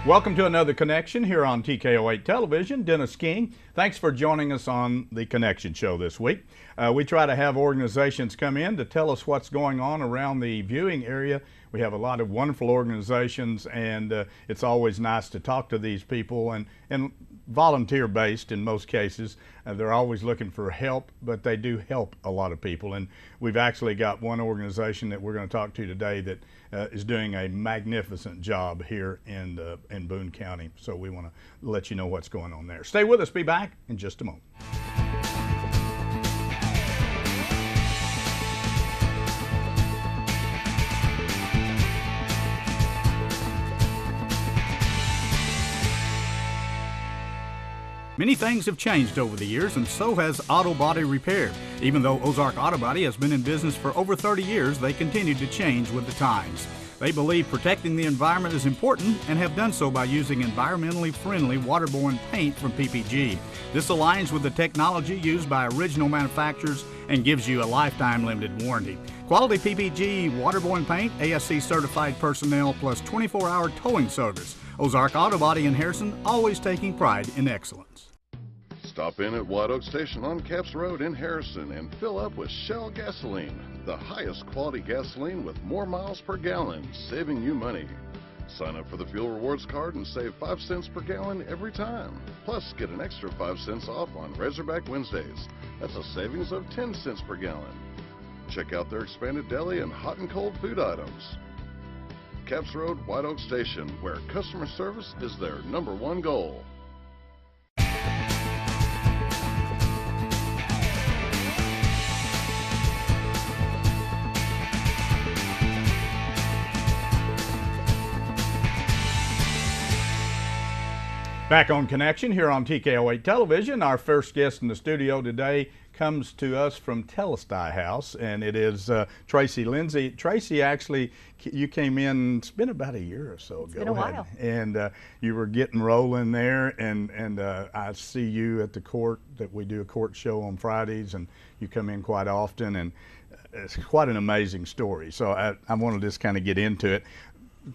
Welcome to another Connection here on TKO8 Television. Dennis King, thanks for joining us on the Connection Show this week. We try to have organizations come in to tell us what's going on around the viewing area. We have a lot of wonderful organizations, and it's always nice to talk to these people, and volunteer-based in most cases. They're always looking for help, but they do help a lot of people. And we've actually got one organization that we're going to talk to today that is doing a magnificent job here in Boone County. So we want to let you know what's going on there. Stay with us. Be back in just a moment. Many things have changed over the years, and so has auto body repair. Even though Ozark Auto Body has been in business for over 30 years, they continue to change with the times. They believe protecting the environment is important and have done so by using environmentally friendly waterborne paint from PPG. This aligns with the technology used by original manufacturers and gives you a lifetime limited warranty. Quality PPG waterborne paint, ASC certified personnel, plus 24-hour towing service. Ozark Auto Body in Harrison, always taking pride in excellence. Stop in at White Oak Station on Capps Road in Harrison and fill up with Shell gasoline, the highest quality gasoline with more miles per gallon, saving you money. Sign up for the Fuel Rewards card and save 5 cents per gallon every time. Plus, get an extra 5 cents off on Razorback Wednesdays. That's a savings of 10 cents per gallon. Check out their expanded deli and hot and cold food items. Capps Road, White Oak Station, where customer service is their #1 goal. Back on Connection here on TKO8 Television. Our first guest in the studio today comes to us from Telestai House, and it is Tracy Lindsay. Tracy, actually, you came in, it's been about a year or so ago. It's been a while. And you were getting rolling there, and I see you at the court, that we do a court show on Fridays, and you come in quite often, and it's quite an amazing story. So I want to just kind of get into it.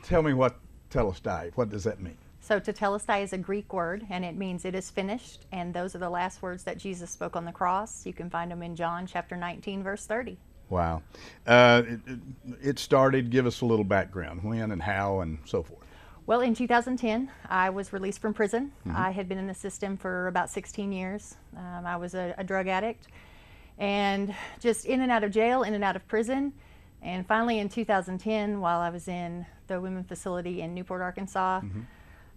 Tell me what Telestai, what does that mean? So tetelestai is a Greek word, and it means it is finished, and those are the last words that Jesus spoke on the cross. You can find them in John chapter 19, verse 30. Wow. It started, give us a little background, when and how and so forth. Well, in 2010, I was released from prison. I had been in the system for about 16 years. I was a drug addict, and just in and out of jail, in and out of prison. And finally in 2010, while I was in the women's facility in Newport, Arkansas,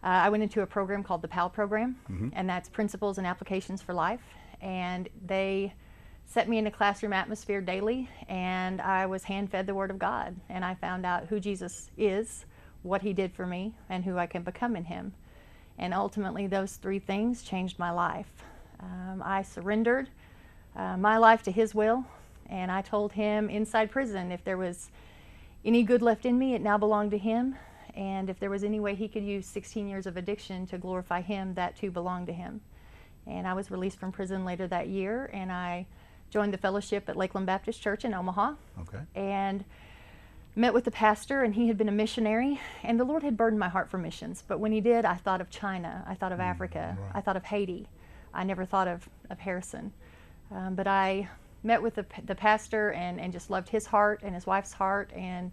I went into a program called the PAL program, and that's Principles and Applications for Life. And they set me in a classroom atmosphere daily, and I was hand-fed the Word of God. And I found out who Jesus is, what He did for me, and who I can become in Him. And ultimately, those 3 things changed my life. I surrendered my life to His will, and I told Him inside prison if there was any good left in me, it now belonged to Him. And if there was any way He could use 16 years of addiction to glorify Him, that too belonged to Him. And I was released from prison later that year, and I joined the fellowship at Lakeland Baptist Church in Omaha. Okay. And met with the pastor, and he had been a missionary, and the Lord had burdened my heart for missions. But when He did, I thought of China, I thought of Africa, right. I thought of Haiti. I never thought of Harrison. But I met with the pastor and just loved his heart and his wife's heart, and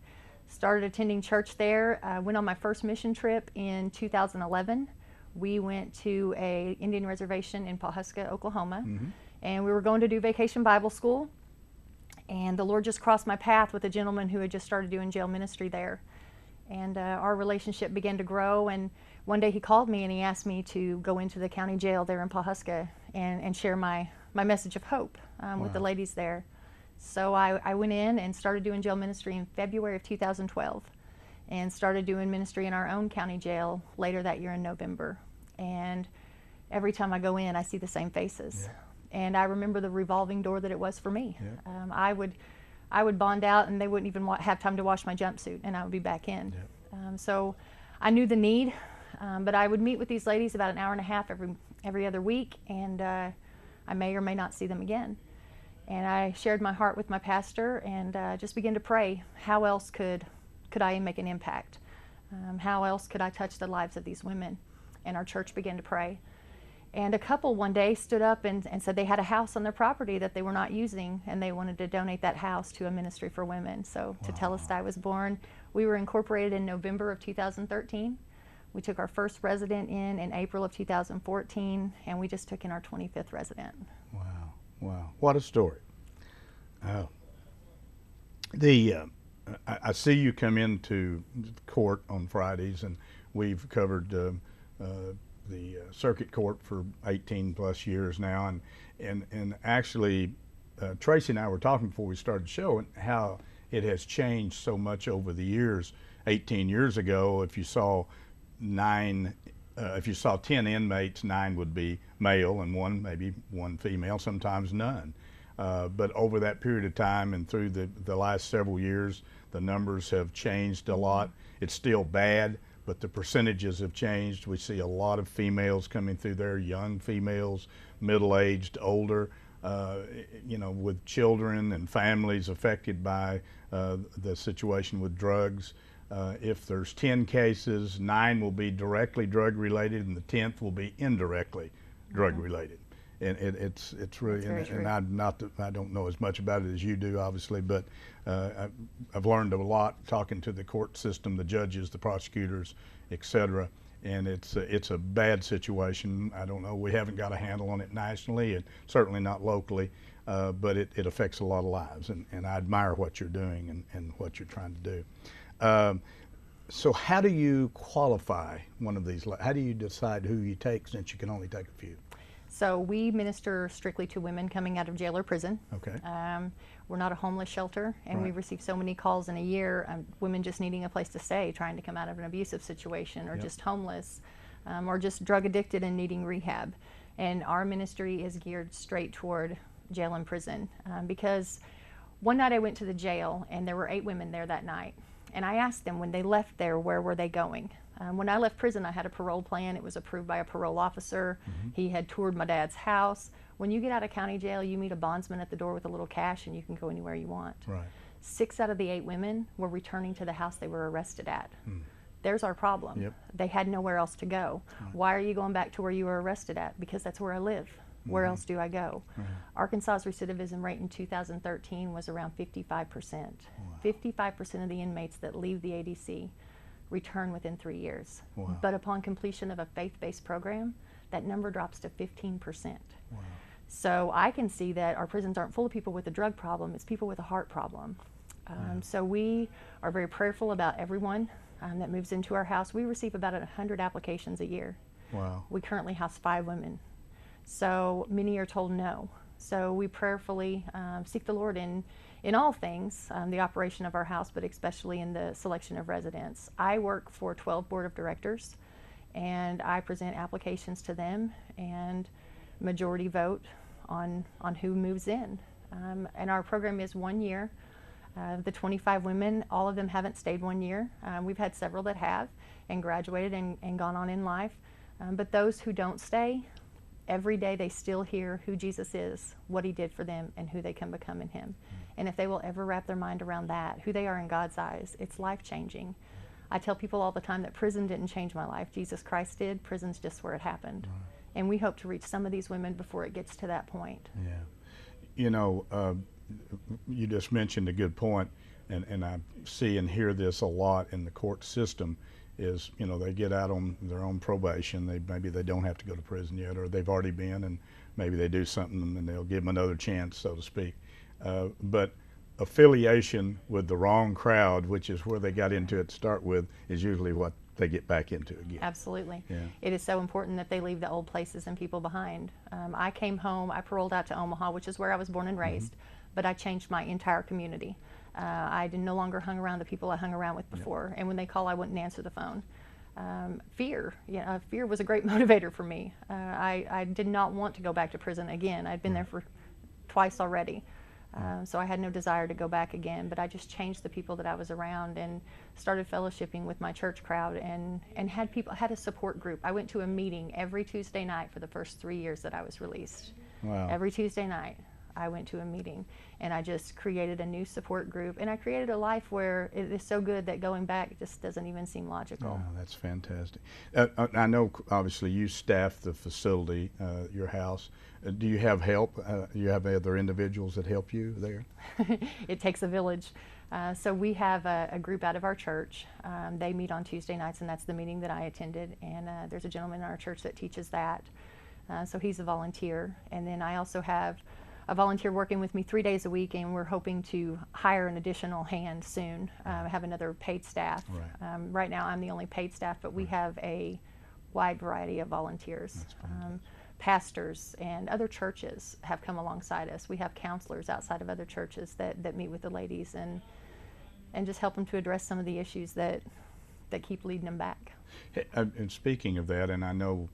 started attending church there. I went on my first mission trip in 2011. We went to a Indian reservation in Pawhuska, Oklahoma, and we were going to do Vacation Bible School. And the Lord just crossed my path with a gentleman who had just started doing jail ministry there. And our relationship began to grow, and one day he called me and he asked me to go into the county jail there in Pawhuska and share my message of hope with the ladies there. So I went in and started doing jail ministry in February of 2012, and started doing ministry in our own county jail later that year in November. And every time I go in, I see the same faces. Yeah. And I remember the revolving door that it was for me. Yeah. I would bond out, and they wouldn't even have time to wash my jumpsuit, and I would be back in. Yeah. So I knew the need, but I would meet with these ladies about an hour and a half every other week, and I may or may not see them again. And I shared my heart with my pastor, and just began to pray, how else could I make an impact? How else could I touch the lives of these women? And our church began to pray. And a couple one day stood up and said they had a house on their property that they were not using, and they wanted to donate that house to a ministry for women. So Tetelestai was born. We were incorporated in November of 2013. We took our first resident in April of 2014, and we just took in our 25th resident. Wow, wow, what a story. I see you come into court on Fridays, and we've covered the circuit court for 18 plus years now, and actually Tracy and I were talking before we started the show and how it has changed so much over the years. 18 years ago, if you saw 10 inmates, 9 would be male and maybe one female, sometimes none. But over that period of time and through the last several years, the numbers have changed a lot. It's still bad, but the percentages have changed. We see a lot of females coming through there, young females, middle-aged, older, with children and families affected by the situation with drugs. If there's 10 cases, 9 will be directly drug-related, and the 10th will be indirectly drug-related. And it's really, and I don't know as much about it as you do, obviously, but I've learned a lot talking to the court system, the judges, the prosecutors, etc. And it's a bad situation. I don't know. We haven't got a handle on it nationally, and certainly not locally, but it affects a lot of lives. And I admire what you're doing and what you're trying to do. So how do you qualify one of these? How do you decide who you take, since you can only take a few? So we minister strictly to women coming out of jail or prison. Okay. We're not a homeless shelter, and Right. we receive so many calls in a year, women just needing a place to stay, trying to come out of an abusive situation, or Yep. just homeless, or just drug addicted and needing rehab. And our ministry is geared straight toward jail and prison, because one night I went to the jail, and there were 8 women there that night. And I asked them, when they left there, where were they going? When I left prison, I had a parole plan. It was approved by a parole officer. Mm-hmm. He had toured my dad's house. When you get out of county jail, you meet a bondsman at the door with a little cash, and you can go anywhere you want. Right. 6 out of the 8 women were returning to the house they were arrested at. There's our problem. Yep. They had nowhere else to go. Why are you going back to where you were arrested at? Because that's where I live. Where else do I go? Arkansas's recidivism rate in 2013 was around 55%. 55% of the inmates that leave the ADC return within 3 years. Wow. But upon completion of a faith-based program, that number drops to 15%. Wow. So I can see that our prisons aren't full of people with a drug problem, it's people with a heart problem. So we are very prayerful about everyone that moves into our house. We receive about 100 applications a year. Wow. We currently house 5 women. So many are told no. So we prayerfully seek the Lord in all things, the operation of our house, but especially in the selection of residents. I work for 12 board of directors, and I present applications to them, and majority vote on who moves in. And our program is 1 year. The 25 women, all of them haven't stayed 1 year. We've had several that have and graduated and gone on in life. But those who don't stay, every day they still hear who Jesus is, what he did for them, and who they can become in him. And if they will ever wrap their mind around that, who they are in God's eyes, it's life-changing. I tell people all the time that prison didn't change my life. Jesus Christ did. Prison's just where it happened. Right. And we hope to reach some of these women before it gets to that point. Yeah. You know, you just mentioned a good point, and I see and hear this a lot in the court system, is, you know, they get out on their own probation. Maybe they don't have to go to prison yet, or they've already been, and maybe they do something and they'll give them another chance, so to speak. But affiliation with the wrong crowd, which is where they got into it to start with, is usually what they get back into again. Absolutely. Yeah. It is so important that they leave the old places and people behind. I came home, I paroled out to Omaha, which is where I was born and raised, but I changed my entire community. I no longer hung around the people I hung around with before, and when they call, I wouldn't answer the phone. Fear was a great motivator for me. I did not want to go back to prison again. I'd been there for twice already. So I had no desire to go back again, but I just changed the people that I was around and started fellowshipping with my church crowd and had a support group. I went to a meeting every Tuesday night for the first 3 years that I was released. Wow. Every Tuesday night. I went to a meeting, and I just created a new support group, and I created a life where it is so good that going back just doesn't even seem logical. Oh, that's fantastic. I know obviously you staff the facility, your house. Do you have help? You have other individuals that help you there? It takes a village. So we have a group out of our church. They meet on Tuesday nights, and that's the meeting that I attended. And there's a gentleman in our church that teaches that. So he's a volunteer. And then I also have a volunteer working with me 3 days a week, and we're hoping to hire an additional hand soon, have another paid staff. Right. Right now I'm the only paid staff, but we have a wide variety of volunteers. Pastors and other churches have come alongside us. We have counselors outside of other churches that meet with the ladies and just help them to address some of the issues that keep leading them back. Hey, and speaking of that, and I know,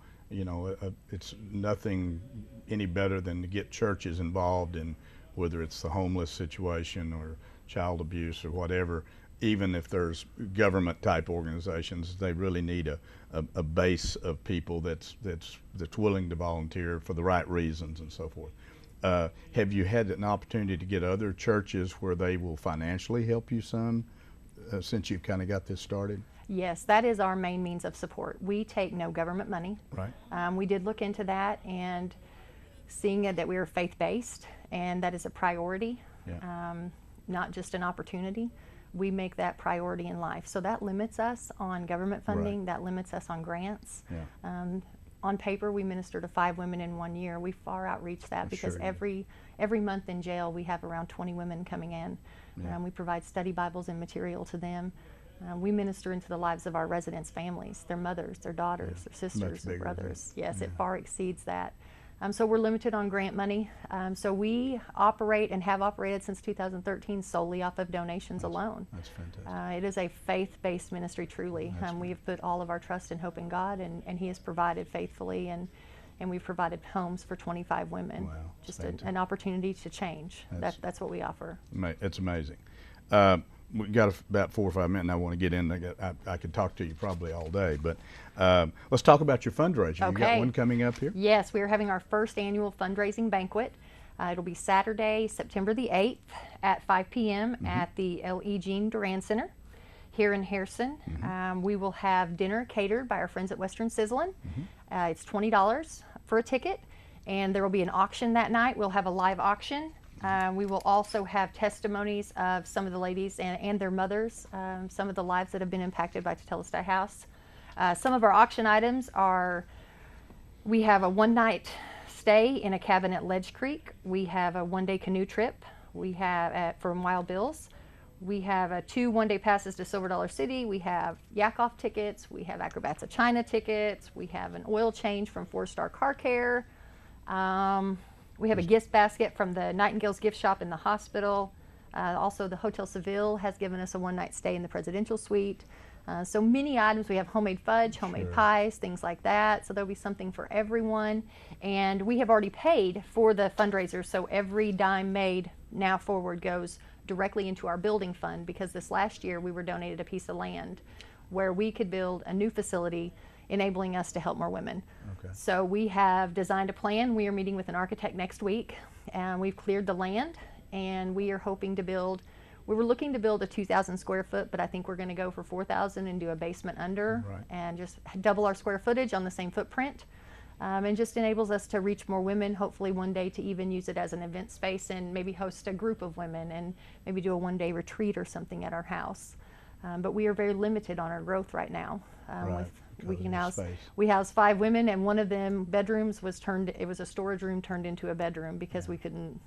it's nothing any better than to get churches involved in whether it's the homeless situation or child abuse or whatever. Even if there's government type organizations, they really need a base of people that's willing to volunteer for the right reasons and so forth. Have you had an opportunity to get other churches where they will financially help you some since you've kind of got this started? Yes, that is our main means of support. We take no government money. Right. We did look into that, and seeing that we are faith-based and that is a priority, not just an opportunity. We make that priority in life. So that limits us on government funding, Right. that limits us on grants. Yeah. On paper, we minister to 5 women in 1 year. We far outreach that because Sure, every month in jail we have around 20 women coming in. Yeah. We provide study Bibles and material to them. We minister into the lives of our residents' families, their mothers, their daughters, their sisters, their bigger brothers. than- Yes, yeah. it far exceeds that. So we're limited on grant money. So we operate and have operated since 2013 solely off of donations alone. That's fantastic. It is a faith-based ministry, truly. That's We have put all of our trust and hope in God, and He has provided faithfully, and we've provided homes for 25 women. Wow, it's Just fantastic. an opportunity to change. That's what we offer. It's amazing. We've got about 4 or 5 minutes, and I want to get in. I could talk to you probably all day, but let's talk about your fundraiser. You got Okay. one coming up here? Yes, we are having our first annual fundraising banquet. It'll be Saturday, September the 8th at 5 p.m. at the L.E. Jean Duran Center here in Harrison. We will have dinner catered by our friends at Western Sizzlin'. It's $20 for a ticket, and there will be an auction that night. We'll have a live auction. We will also have testimonies of some of the ladies and their mothers, some of the lives that have been impacted by Tetelestai House. Some of our auction items are, we have a one-night stay in a cabin at Ledge Creek. We have a one-day canoe trip. We have from Wild Bill's. We have 2 one-day passes to Silver Dollar City. We have Yakov tickets. We have Acrobats of China tickets. We have an oil change from 4-Star Car Care. We have a gift basket from the Nightingale's gift shop in the hospital. Also, the Hotel Seville has given us a one-night stay in the presidential suite. So many items. We have homemade fudge, homemade pies, things like that. So there'll be something for everyone. And we have already paid for the fundraiser, so every dime made now forward goes directly into our building fund, because this last year we were donated a piece of land where we could build a new facility, enabling us to help more women. Okay. So we have designed a plan. We are meeting with an architect next week, and we've cleared the land, and we are hoping to build, we were looking to build a 2,000 square foot, but I think we're going to go for 4,000 and do a basement under, Right. and just double our square footage on the same footprint. And just enables us to reach more women, hopefully one day to even use it as an event space and maybe host a group of women and maybe do a one-day retreat or something at our house. But we are very limited on our growth right now. Right, We because can of the house, space. we house 5 women, and one of them bedrooms was turned, it was a storage room turned into a bedroom because we couldn't.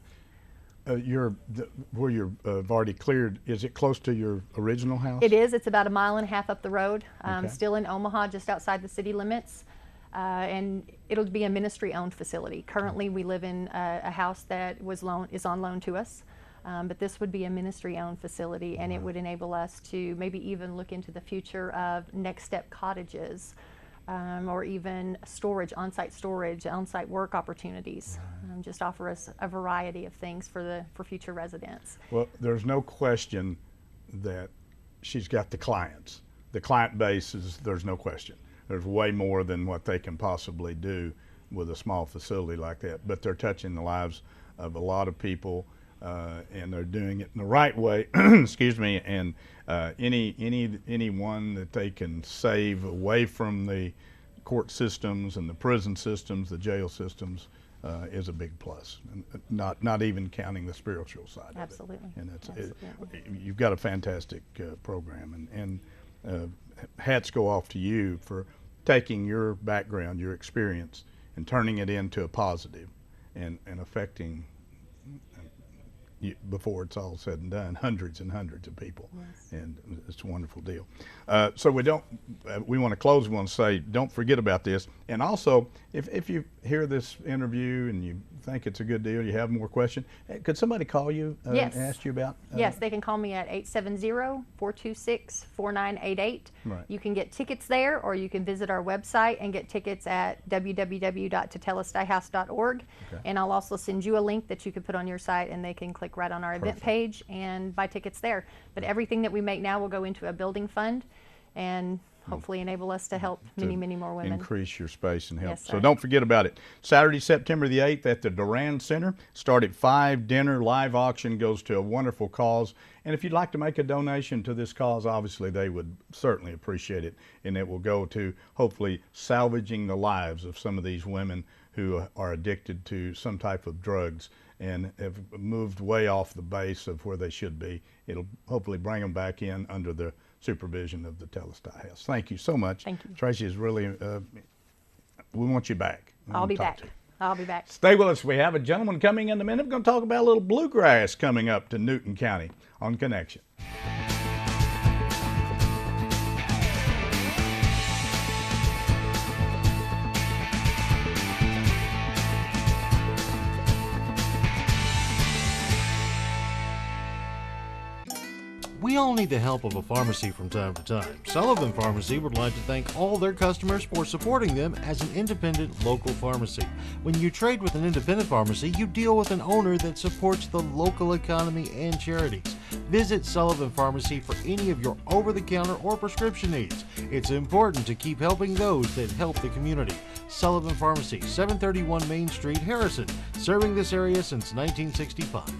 Where you're already cleared, is it close to your original house? It is, it's about 1.5 miles up the road, Okay. still in Omaha, just outside the city limits. And it'll be a ministry-owned facility. Currently, we live in a house that is on loan to us, but this would be a ministry-owned facility, and it would enable us to maybe even look into the future of next step cottages, or even storage, on-site work opportunities. Just offer us a variety of things for future residents. Well, there's no question that she's got the clients. The client base there's no question. There's way more than what they can possibly do with a small facility like that, but they're touching the lives of a lot of people, and they're doing it in the right way. Excuse me. And anyone that they can save away from the court systems and the prison systems, the jail systems, is a big plus. And not even counting the spiritual side. Absolutely. Of it. And that's Absolutely. you've got a fantastic program, and hats go off to you for taking your background, your experience, and turning it into a positive, and affecting, before it's all said and done, hundreds and hundreds of people. Yes. And it's a wonderful deal. So we want to close. We want to say, don't forget about this. And also, if you hear this interview and you think it's a good deal, you have more questions, could somebody call you Yes. and ask you about? Yes, they can call me at 870-426-4988. Right. You can get tickets there, or you can visit our website and get tickets at www.tetelestaihouse.org. Okay. And I'll also send you a link that you can put on your site, and they can click right on our event Perfect. page and buy tickets there. But everything that we make now will go into a building fund and hopefully enable us to help many, many more women. Increase your space and help. Yes, So sir. don't forget about it. Saturday, September the 8th at the Duran Center. Start at 5, dinner, live auction goes to a wonderful cause. And if you'd like to make a donation to this cause, obviously they would certainly appreciate it. And it will go to hopefully salvaging the lives of some of these women who are addicted to some type of drugs and have moved way off the base of where they should be. It'll hopefully bring them back in under the supervision of the Telestai House. Thank you so much. Thank you. Tracy is really, we want you back. We I'll want be to talk back. to you. I'll be back. Stay with us. We have a gentleman coming in a minute. We're going to talk about a little bluegrass coming up to Newton County on Connection. We all need the help of a pharmacy from time to time. Sullivan Pharmacy would like to thank all their customers for supporting them as an independent local pharmacy. When you trade with an independent pharmacy, you deal with an owner that supports the local economy and charities. Visit Sullivan Pharmacy for any of your over-the-counter or prescription needs. It's important to keep helping those that help the community. Sullivan Pharmacy, 731 Main Street, Harrison, serving this area since 1965.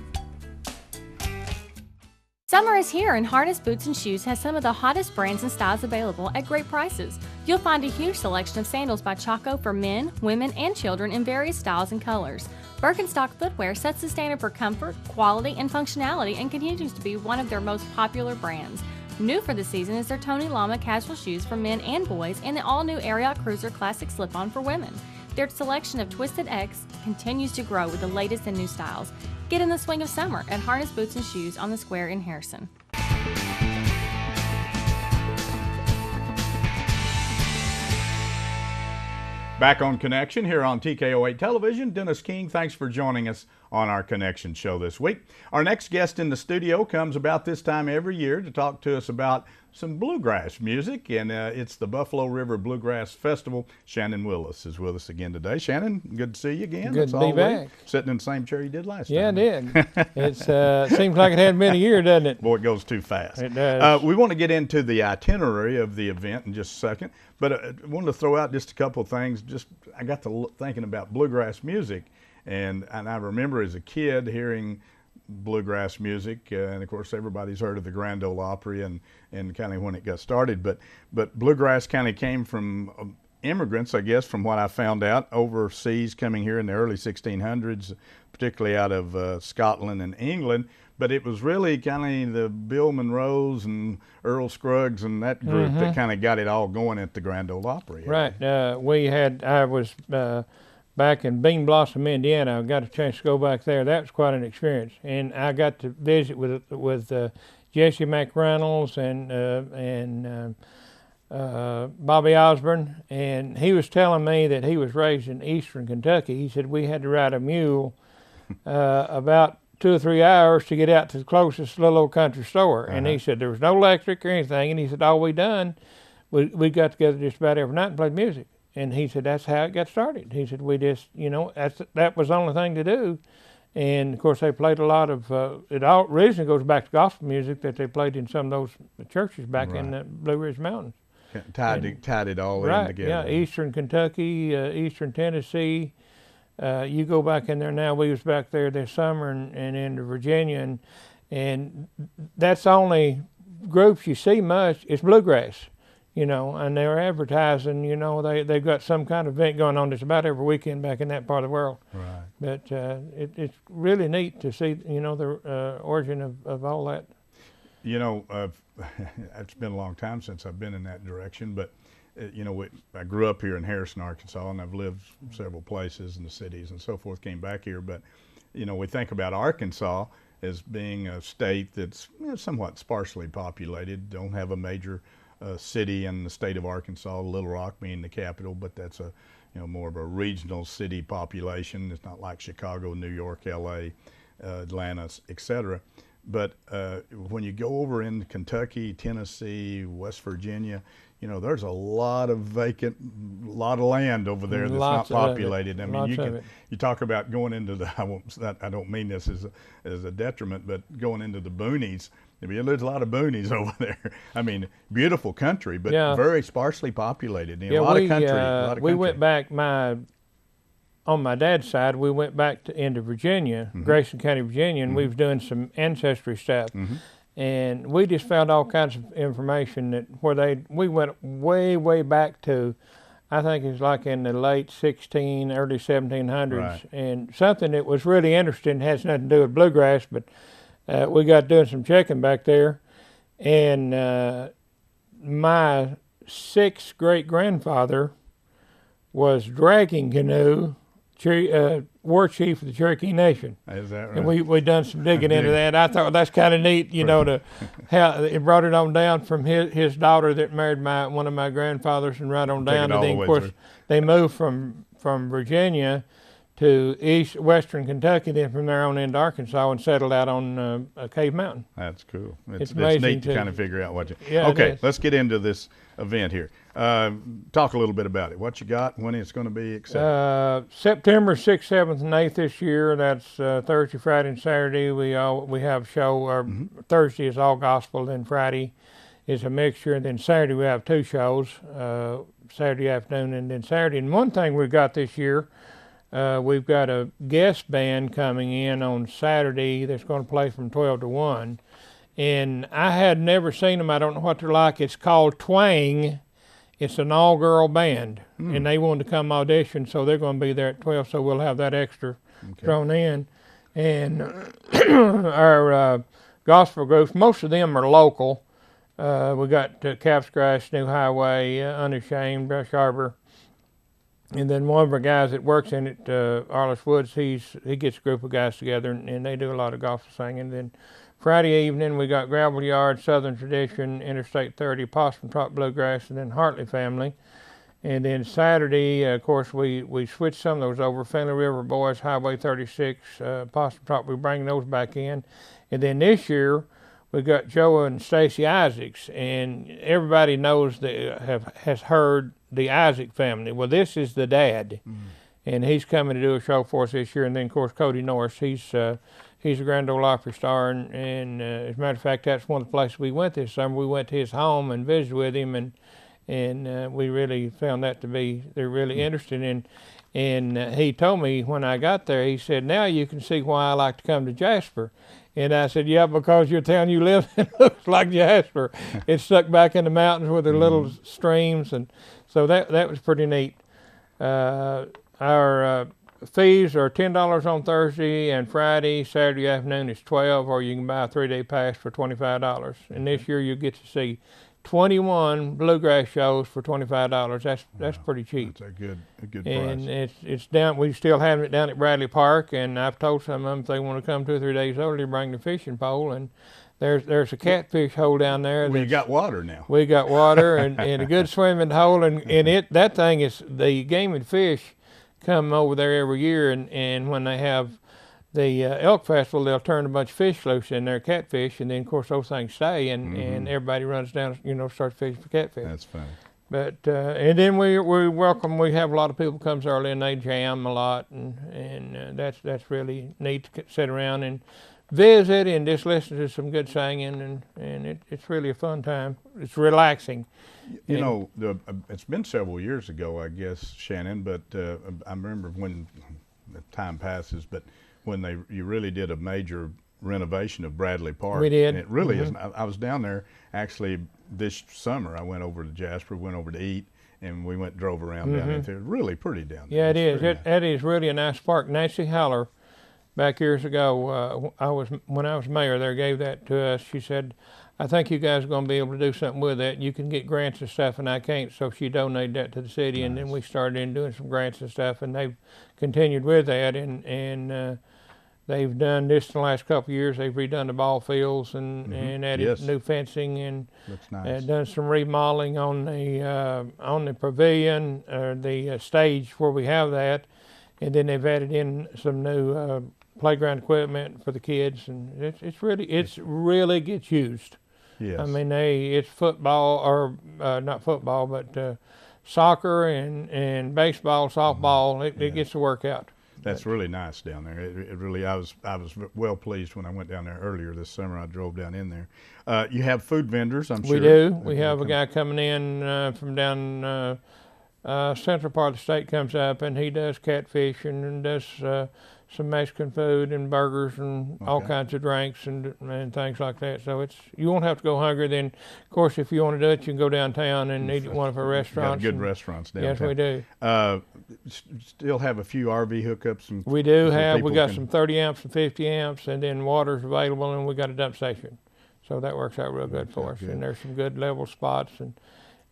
Summer is here, and Harness Boots and Shoes has some of the hottest brands and styles available at great prices. You'll find a huge selection of sandals by Chaco for men, women, and children in various styles and colors. Birkenstock footwear sets the standard for comfort, quality, and functionality and continues to be one of their most popular brands. New for the season is their Tony Lama casual shoes for men and boys and the all-new Ariat Cruiser Classic slip-on for women. Their selection of Twisted X continues to grow with the latest and new styles. Get in the swing of summer at Harness Boots and Shoes on the Square in Harrison. Back on Connection here on TKO8 Television. Dennis King, thanks for joining us on our Connection show this week. Our next guest in the studio comes about this time every year to talk to us about some bluegrass music, and it's the Buffalo River Bluegrass Festival. Shannon Willis is with us again today. Shannon, good to see you again. Good to be back. Sitting in the same chair you did last Yeah, time. it did. It seems like it hadn't been a year, doesn't it? Boy, it goes too fast. It does. We want to get into the itinerary of the event in just a second, but I wanted to throw out just a couple of things. I got to thinking about bluegrass music, and I remember as a kid hearing bluegrass music, and of course everybody's heard of the Grand Ole Opry and kind of when it got started, but bluegrass kind of came from immigrants, I guess, from what I found out, overseas coming here in the early 1600s, particularly out of Scotland and England. But it was really kind of the Bill Monroes and Earl Scruggs and that group that kind of got it all going at the Grand Ole Opry. Right. I was back in Bean Blossom, Indiana. I got a chance to go back there. That was quite an experience. And I got to visit with Jesse McReynolds and Bobby Osborne. And he was telling me that he was raised in eastern Kentucky. He said we had to ride a mule about 2 or 3 hours to get out to the closest little old country store. And he said there was no electric or anything. And he said all we done, we got together just about every night and played music. And he said that's how it got started. He said we just, that was the only thing to do. And of course they played a lot of, it all originally goes back to gospel music that they played in some of those churches back in the Blue Ridge Mountains. Tied it all in Right, together. yeah, eastern Kentucky, eastern Tennessee, You go back in there now. We was back there this summer and into Virginia, and that's the only groups you see much. It's bluegrass, you know, and they're advertising. You know, they've got some kind of event going on. That's about every weekend back in that part of the world. Right. But it's really neat to see, you know, the origin of all that. You know, it's been a long time since I've been in that direction, but you know, I grew up here in Harrison, Arkansas, and I've lived several places in the cities and so forth, came back here. But, you know, we think about Arkansas as being a state that's, you know, somewhat sparsely populated, don't have a major city in the state of Arkansas, Little Rock being the capital, but that's a, you know, more of a regional city population. It's not like Chicago, New York, LA, Atlanta, etc. But when you go over into Kentucky, Tennessee, West Virginia, you know, there's a lot of vacant, lot of land over there that's not populated. I mean, you talk about going into the, I don't mean this as a detriment, but going into the boonies. I mean, there's a lot of boonies over there. I mean, beautiful country, but very sparsely populated. You know, a lot of country. We went back, on my dad's side, we went back into Virginia, Grayson County, Virginia, and we was doing some ancestry stuff. And we just found all kinds of information that we went way back to, I think it was like in the late early 1700s, right. And something that was really interesting, has nothing to do with bluegrass, but we got doing some checking back there, and my 6th great-grandfather was dragging canoe war chief of the Cherokee Nation. Is that right? And we done some digging into that. I thought that's kind of neat, you know, to how it brought it on down from his daughter that married one of my grandfathers, and right on down. And then of course they moved from Virginia to western Kentucky, then from there on into Arkansas, and settled out on Cave Mountain. That's cool. It's amazing neat to kind of figure out what you. Yeah, okay, let's get into this event here. Talk a little bit about it. What you got, when it's going to be, etc. September 6th, 7th, and 8th this year. That's Thursday, Friday, and Saturday. We have a show. Thursday is all gospel, then Friday is a mixture, and then Saturday we have 2 shows, Saturday afternoon and then Saturday. And one thing we've got this year, we've got a guest band coming in on Saturday that's going to play from 12 to 1. And I had never seen them. I don't know what they're like. It's called Twang. It's an all-girl band, and they wanted to come audition, so they're going to be there at 12, so we'll have that extra thrown in. And our gospel groups, most of them are local. We got Caps Grass, New Highway, Unashamed, Brush Harbor. And then one of our guys that works in it, Arliss Woods, he gets a group of guys together, and they do a lot of gospel singing. And then Friday evening, we got Gravel Yard, Southern Tradition, Interstate 30, Possum Trot Bluegrass, and then Hartley Family. And then Saturday, of course, we switched some of those over. Finley River Boys, Highway 36, Possum Trot, we bring those back in. And then this year, we got Joe and Stacy Isaacs, and everybody knows has heard the Isaac family. Well, this is the dad, and he's coming to do a show for us this year. And then, of course, Cody Norris, he's a Grand Ole Opry star, and as a matter of fact, that's one of the places we went this summer. We went to his home and visited with him, and we really found that they're really interested in. And he told me when I got there, he said, now you can see why I like to come to Jasper. And I said, yeah, because your town you live in looks like Jasper. It's stuck back in the mountains with the little streams, and so that was pretty neat. Our fees are $10 on Thursday and Friday. Saturday afternoon is $12, or you can buy a 3-day pass for $25. And this year you get to see 21 bluegrass shows for $25. That's pretty cheap. That's a good price. And it's down. We still have it down at Bradley Park, and I've told some of them if they want to come 2 or 3 days early, bring the fishing pole. And there's a catfish hole down there. Well, you got water now. We got water and a good swimming hole, and that thing is, the Game and Fish come over there every year, and when they have the elk festival, they'll turn a bunch of fish loose in there, catfish, and then of course those things stay, and everybody runs down, starts fishing for catfish. That's funny. But and then we have a lot of people comes early, and they jam a lot, and that's really neat to sit around and visit and just listen to some good singing, and it's really a fun time. It's relaxing. You know, it's been several years ago, I guess, Shannon, but I remember when time passes, but when you really did a major renovation of Bradley Park. We did. And it really is. I was down there actually this summer. I went over to Jasper, went over to eat, and we drove around down there. It's really pretty down there. Yeah, it is. It is really a nice park. Nancy Haller, back years ago, when I was mayor there, gave that to us. She said, I think you guys are going to be able to do something with that. You can get grants and stuff, and I can't. So she donated that to the city, and then we started in doing some grants and stuff, and they've continued with that. And they've done this in the last couple of years. They've redone the ball fields and added new fencing and looks nice. Done some remodeling on the pavilion, the stage where we have that, and then they've added in some new playground equipment for the kids, and it's really gets used. Yes. I mean, it's football, or not football, but soccer and baseball, softball. It gets to work out. That's really nice down there. It really. I was well pleased when I went down there earlier this summer. I drove down in there. You have food vendors, I'm sure. We do. We have a guy coming in from down central part of the state, comes up, and he does catfish and does some Mexican food and burgers and all kinds of drinks and things like that. So you won't have to go hungry. Then, of course, if you want to do it, you can go downtown and eat at one of our restaurants. Got good restaurants downtown. Yes, we do. Still have a few RV hookups. And we do have. We got some 30 amps and 50 amps, and then water's available, and we got a dump station. So that works out real good for us. Good. And there's some good level spots.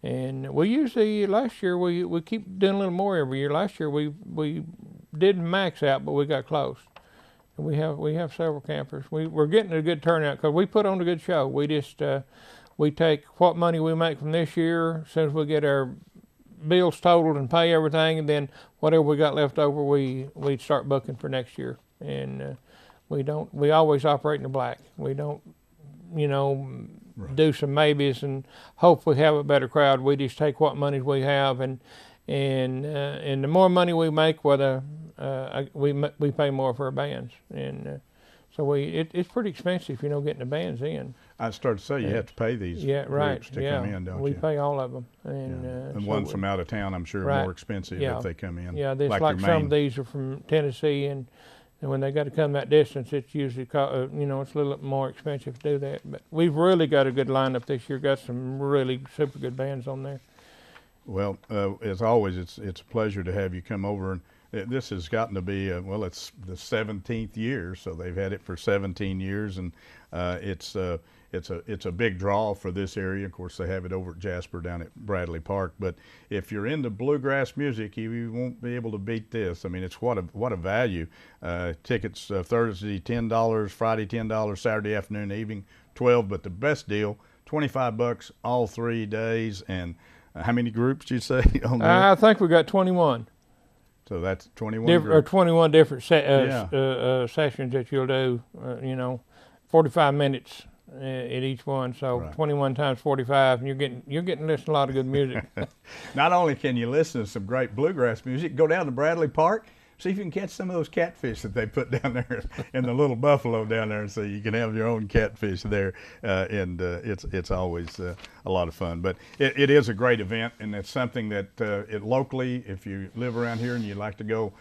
And we usually, last year, we keep doing a little more every year. Last year we didn't max out, but we got close. And we have several campers. We're getting a good turnout because we put on a good show. We just we take what money we make from this year, as soon as we get our bills totaled and pay everything, and then whatever we got left over, we start booking for next year. And we always operate in the black. We don't, do some maybes and hope we have a better crowd. We just take what monies we have, and the more money we make, whether we pay more for our bands, and so it's pretty expensive, getting the bands in. I started to say you have to pay these groups to come in, don't you? We pay all of them, and so ones from out of town, I'm sure, are more expensive if they come in. Yeah, like some of these are from Tennessee, and when they got to come that distance, it's usually it's a little more expensive to do that. But we've really got a good lineup this year. Got some really super good bands on there. Well, as always, it's a pleasure to have you come over, and this has gotten to be it's the 17th year, so they've had it for 17 years, and it's a big draw for this area. Of course, they have it over at Jasper down at Bradley Park. But if you're into bluegrass music, you won't be able to beat this. I mean, it's what a value. Tickets Thursday $10, Friday $10, Saturday afternoon, evening $12. But the best deal, $25 all 3 days. And how many groups did you say on there? I think we got 21. So that's 21 21 different sessions that you'll do. 45 minutes at each one, so 21 times 45, and you're getting to listen to a lot of good music. Not only can you listen to some great bluegrass music, go down to Bradley Park, see if you can catch some of those catfish that they put down there in the little buffalo down there, so you can have your own catfish there, and it's always a lot of fun. But it is a great event, and it's something that locally, if you live around here and you'd like to go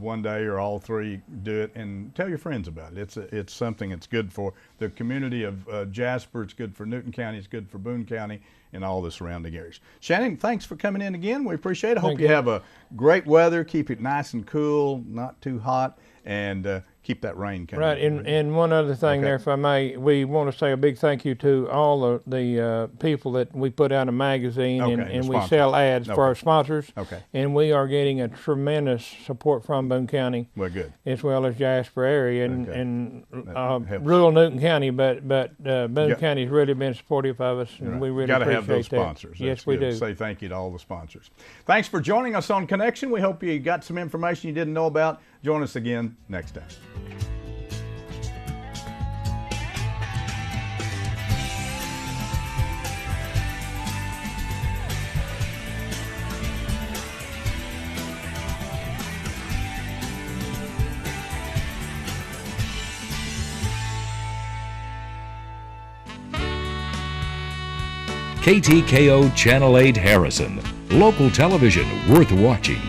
one day or all 3, do it and tell your friends about it. It's something that's good for the community of Jasper. It's good for Newton County. It's good for Boone County and all the surrounding areas. Shannon, thanks for coming in again. We appreciate it. Hope you have a great weather. Keep it nice and cool, not too hot, and keep that rain coming. Right, and one other thing there, if I may, we want to say a big thank you to all the people that we put out a magazine and we sell ads for our sponsors. Okay. And we are getting a tremendous support from Boone County. Well, good. As well as Jasper area and rural Newton County, but Boone County has really been supportive of us, and we really appreciate that. Got to have those sponsors. Yes, we do. Say thank you to all the sponsors. Thanks for joining us on Connection. We hope you got some information you didn't know about. Join us again next time. KTKO Channel 8 Harrison, local television worth watching.